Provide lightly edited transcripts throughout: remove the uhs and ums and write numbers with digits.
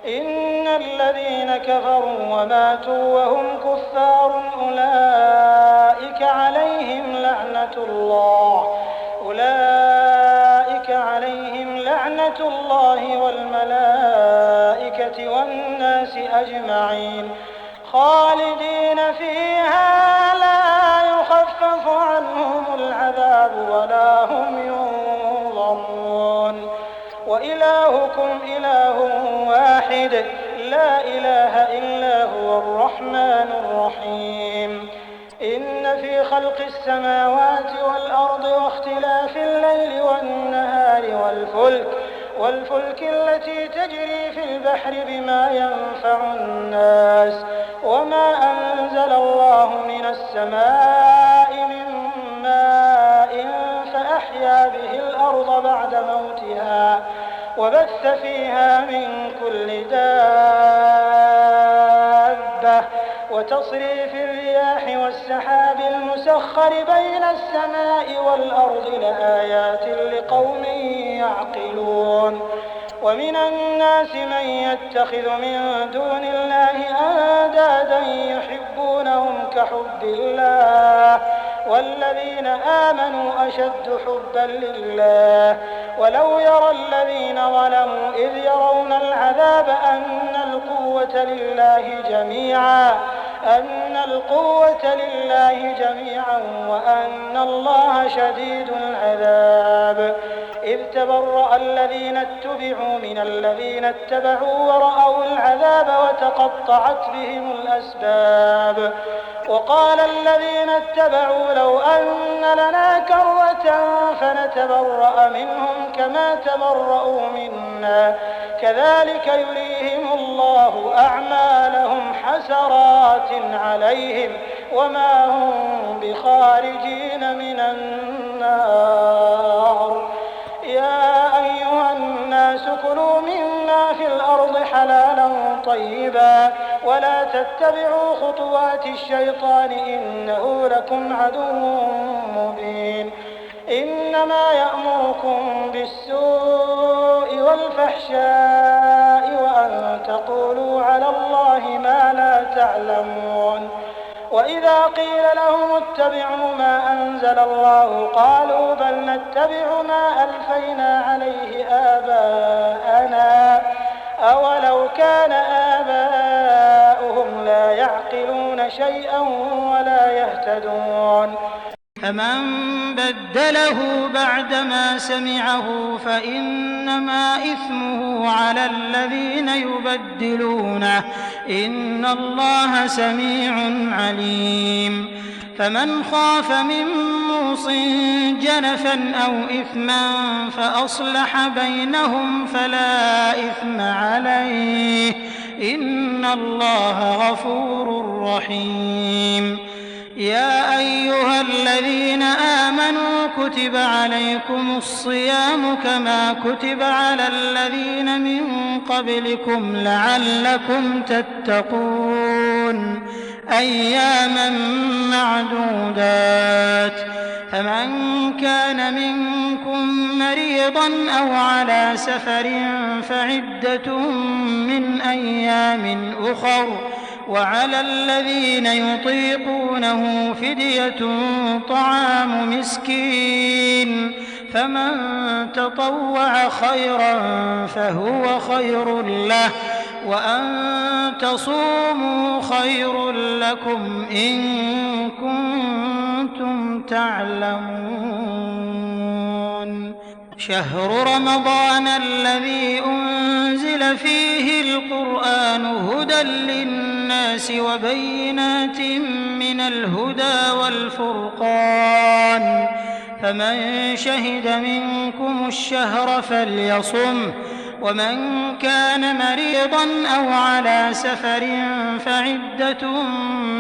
إن الذين كفروا وماتوا وهم كفار أولئك عليهم لعنة الله والملائكة والناس أجمعين خالدين فيها لا يخفف عنهم العذاب ولا هم ينظرون وإلهكم إله واحد لا إله إلا هو الرحمن الرحيم إن في خلق السماوات والأرض واختلاف الليل والنهار والفلك التي تجري في البحر بما ينفع الناس وما أنزل الله من السماء من ماء فأحيا به الأرض بعد موتها وبث فيها من كل دابة وتصريف الرياح والسحاب المسخر بين السماء والأرض لآيات لقوم يعقلون ومن الناس من يتخذ من دون الله أندادا يحبونهم كحب الله والذين آمنوا أشد حبا لله ولو يرى الذين ظلموا إذ يرون العذاب أن القوة لله جميعا وأن الله شديد العذاب إذ تبرأ الذين اتبعوا من الذين اتبعوا ورأوا العذاب وتقطعت بهم الأسباب وقال الذين اتبعوا لو أن لنا كرة فنتبرأ منهم كما تبرأوا منا كذلك يريهم الله أعمالهم حسرات عليهم وما هم بخارجين من النار يا أيها الناس كلوا مما في الأرض حلالا طيبا ولا تتبعوا خطوات الشيطان إنه لكم عدو مبين إنما يأمركم بالسوء والفحشاء وأن تقولوا على الله ما لا تعلمون وإذا قيل لهم اتبعوا ما أنزل الله قالوا بل نتبع ما ألفينا عليه آباءنا أولو كان آباؤهم لا يعقلون شيئا ولا يهتدون فمن بدله بعدما سمعه فإنما إثمه على الذين يبدلونه إن الله سميع عليم فمن خاف من موص جنفا أو إثما فأصلح بينهم فلا إثم عليه إن الله غفور رحيم يا أيها الذين آمنوا كتب عليكم الصيام كما كتب على الذين من قبلكم لعلكم تتقون أياما معدودات فمن كان منكم مريضا أو على سفر فعدة من أيام أخر وعلى الذين يطيقونه فدية طعام مسكين فمن تطوع خيرا فهو خير له وأن تصوموا خير لكم إن كنتم تعلمون شهر رمضان الذي أنزل فيه القرآن هدى للناس وبينات من الهدى والفرقان فمن شهد منكم الشهر فليصم ومن كان مريضا أو على سفر فعدة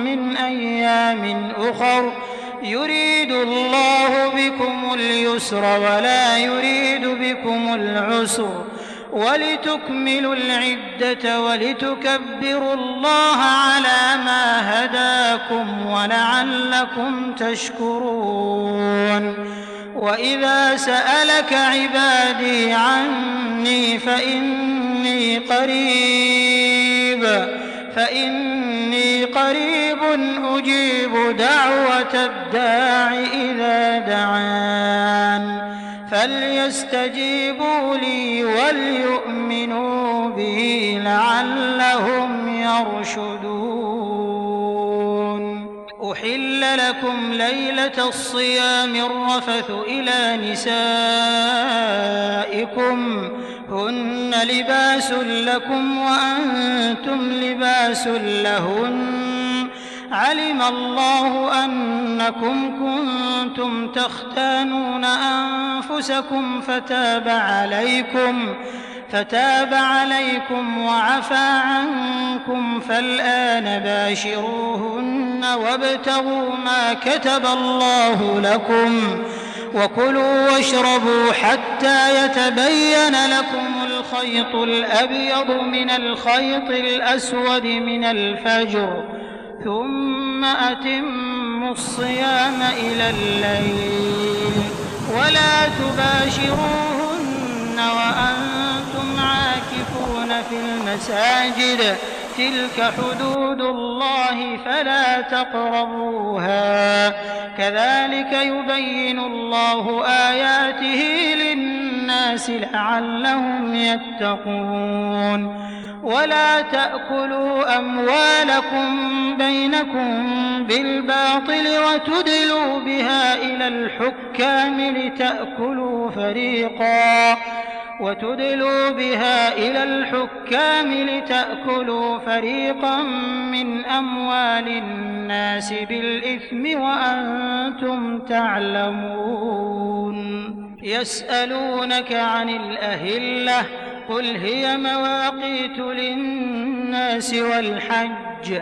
من أيام أخر يريد الله بكم اليسر ولا يريد بكم العسر ولتكملوا العدة ولتكبروا الله على ما هداكم ولعلكم تشكرون وإذا سألك عبادي عني فإني فإني قريب أجيب دعوة الداع إذا دعان فليستجيبوا لي وليؤمنوا بي لعلهم يرشدون. أحل لكم ليلة الصيام الرفث إلى نسائكم هن لباس لكم وأنتم لباس لهن علم الله أنكم كنتم تختانون أنفسكم فتاب عليكم وعفى عنكم فالآن باشروهن وابتغوا ما كتب الله لكم وكلوا واشربوا حتى يتبين لكم الخيط الأبيض من الخيط الأسود من الفجر ثم أتموا الصيام إلى الليل ولا تباشروهن وأنتم عاكفون في المساجد تلك حدود الله فلا تقربوها كذلك يبين الله آياته للناس لعلهم يتقون. ولا تأكلوا أموالكم بينكم بالباطل وتدلوا بها إلى الحكام لتأكلوا فريقا من أموال الناس بالإثم وأنتم تعلمون. يسألونك عن الأهلة قل هي مواقيت للناس والحج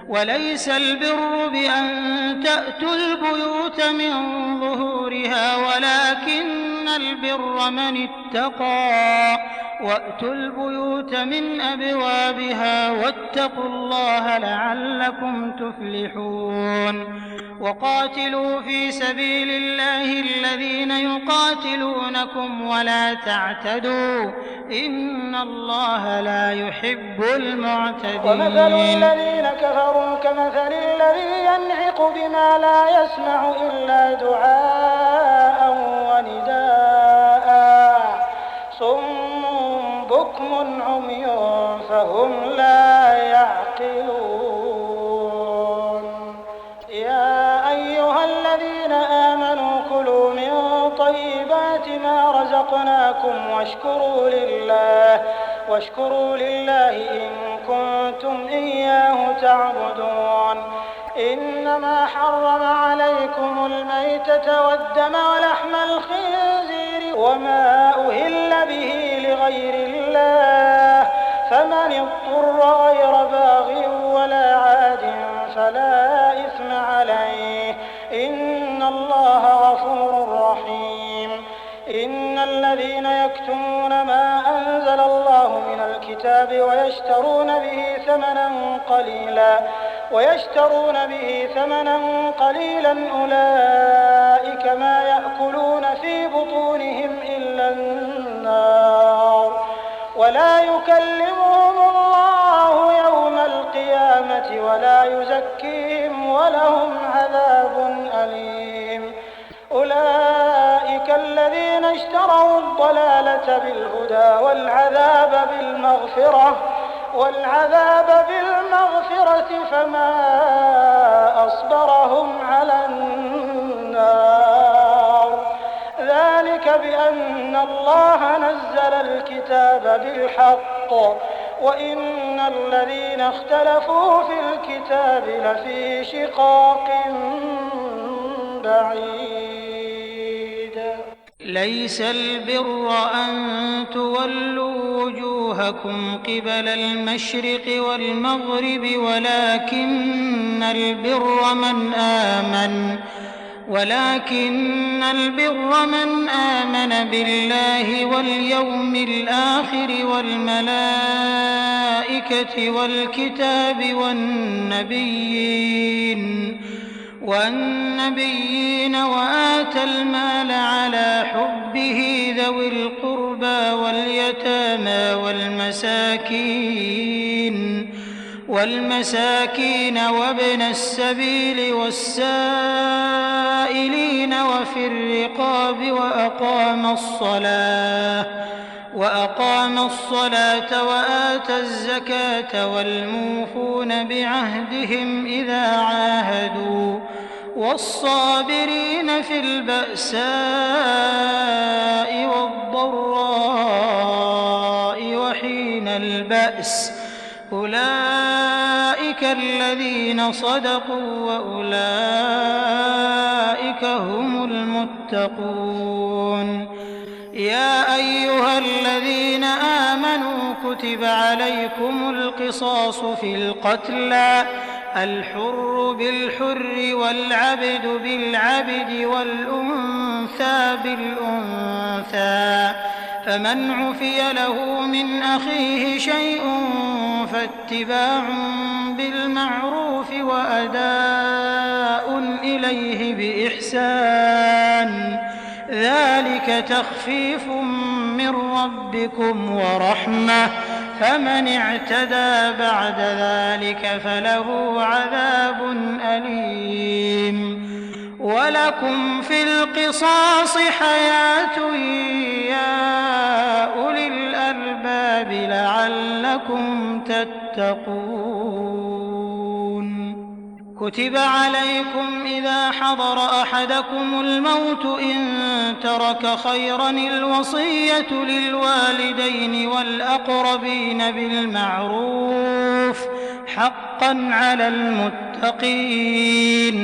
وليس البر بأن تأتوا البيوت من ظهورها ولكن البر من اتقى وأتوا البيوت من أبوابها واتقوا الله لعلكم تفلحون. وقاتلوا في سبيل الله الذين يقاتلونكم ولا تعتدوا إن الله لا يحب المعتدين. ومثل الذين كفروا كمثل الذي ينعق بما لا يسمع إلا دعاء ونداء صم بكم عمي فهم لا يعقلون. يا أيها الذين آمنوا كلوا من طيبات ما رزقناكم واشكروا لله إن كنتم إياه تعبدون. إنما حرم عليكم الميتة والدم ولحم الخنزير وما أهل به لغير الله فمن اضطر غير باغ ولا عاد فلا إثم عليه إن الله غفور رحيم. إن الذين يكتمون ما أنزل الله من الكتاب ويشترون به ثمنا قليلا أولئك ما يأكلون في بطونهم إلا النار ولا يكلمهم الله يوم القيامة ولا يزكيهم ولهم عذاب أليم. أولئك الذين اشتروا الضلالة بالهدى والعذاب بالمغفرة فما أصبرهم على النار ذلك بأن الله نزل الكتاب بالحق وإن الذين اختلفوا في الكتاب لفي شقاق بعيد. ليس البر أن تولوا وجوهكم قبل المشرق والمغرب ولكن البر من آمن بالله واليوم الآخر والملائكة والكتاب والنبيين والنبيين وآتى المال على حبه ذوي القربى واليتامى والمساكين وابن السبيل والسائلين وفي الرقاب وأقام الصلاة وآتى الزكاة والموفون بعهدهم إذا عاهدوا والصابرين في البأساء والضراء وحين البأس أولئك الذين صدقوا وأولئك هم المتقون. يا أيها الذين آمنوا كتب عليكم القصاص في القتلى الحر بالحر والعبد بالعبد والأنثى بالأنثى فمن عفي له من أخيه شيء فاتباع بالمعروف وأداء إليه بإحسان ذلك تخفيف من ربكم ورحمة فمن اعتدى بعد ذلك فله عذاب أليم. ولكم في القصاص حياة يا أولي الألباب لعلكم تتقون. كتب عليكم إذا حضر أحدكم الموت إن ترك خيرا الوصية للوالدين والأقربين بالمعروف حقا على المتقين.